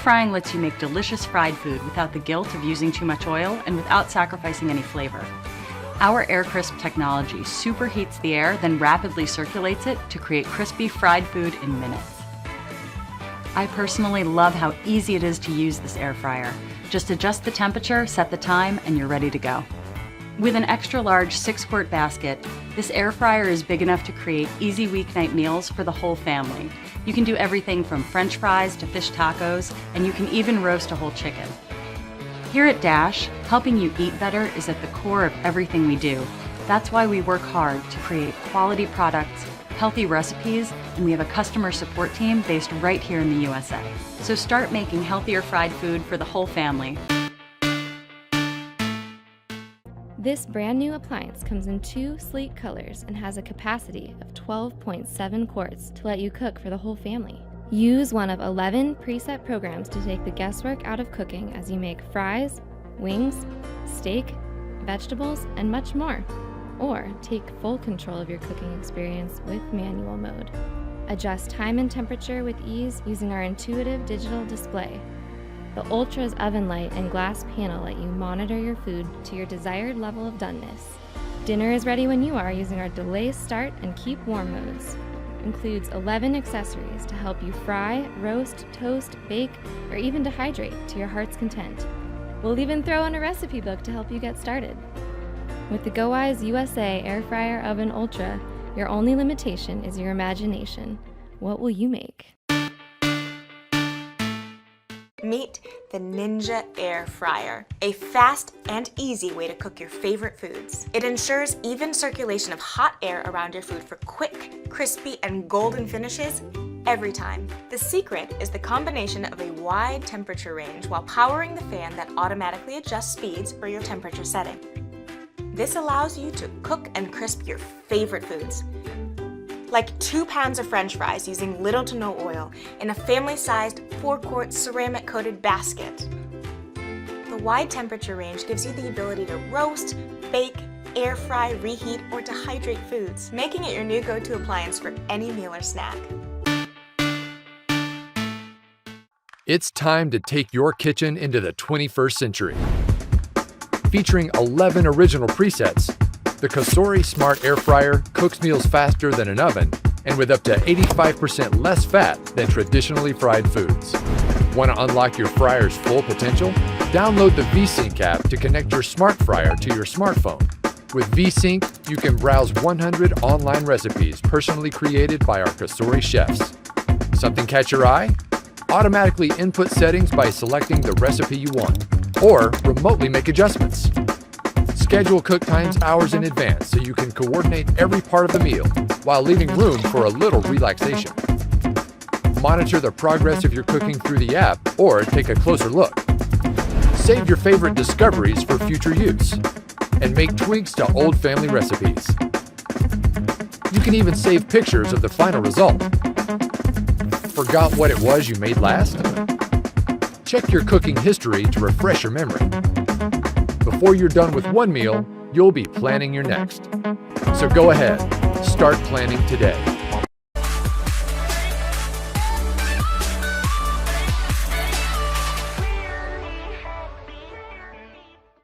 frying lets you make delicious fried food without the guilt of using too much oil and without sacrificing any flavor. Our air crisp technology superheats the air, then rapidly circulates it to create crispy fried food in minutes. I personally love how easy it is to use this air fryer. Just adjust the temperature, set the time, and you're ready to go. With an extra large 6-quart basket, this air fryer is big enough to create easy weeknight meals for the whole family. You can do everything from French fries to fish tacos, and you can even roast a whole chicken. Here at Dash, helping you eat better is at the core of everything we do. That's why we work hard to create quality products, healthy recipes, and we have a customer support team based right here in the USA. So start making healthier fried food for the whole family. This brand new appliance comes in 2 sleek colors and has a capacity of 12.7 quarts to let you cook for the whole family. Use one of 11 preset programs to take the guesswork out of cooking as you make fries, wings, steak, vegetables, and much more. Or take full control of your cooking experience with manual mode. Adjust time and temperature with ease using our intuitive digital display. The Ultra's oven light and glass panel let you monitor your food to your desired level of doneness. Dinner is ready when you are using our delay start and keep warm modes. Includes 11 accessories to help you fry, roast, toast, bake, or even dehydrate to your heart's content. We'll even throw in a recipe book to help you get started. With the GoWISE USA Air Fryer Oven Ultra, your only limitation is your imagination. What will you make? Meet the Ninja Air Fryer, a fast and easy way to cook your favorite foods. It ensures even circulation of hot air around your food for quick, crispy, and golden finishes every time. The secret is the combination of a wide temperature range while powering the fan that automatically adjusts speeds for your temperature setting. This allows you to cook and crisp your favorite foods, like 2 pounds of French fries using little to no oil in a family-sized 4-quart ceramic-coated basket. The wide temperature range gives you the ability to roast, bake, air fry, reheat, or dehydrate foods, making it your new go-to appliance for any meal or snack. It's time to take your kitchen into the 21st century. Featuring 11 original presets, the COSORI Smart Air Fryer cooks meals faster than an oven and with up to 85% less fat than traditionally fried foods. Want to unlock your fryer's full potential? Download the VSync app to connect your smart fryer to your smartphone. With VSync, you can browse 100 online recipes personally created by our COSORI chefs. Something catch your eye? Automatically input settings by selecting the recipe you want, or remotely make adjustments. Schedule cook times hours in advance so you can coordinate every part of the meal while leaving room for a little relaxation. Monitor the progress of your cooking through the app or take a closer look. Save your favorite discoveries for future use and make tweaks to old family recipes. You can even save pictures of the final result. Forgot what it was you made last? Check your cooking history to refresh your memory. Before you're done with one meal, you'll be planning your next. So go ahead, start planning today.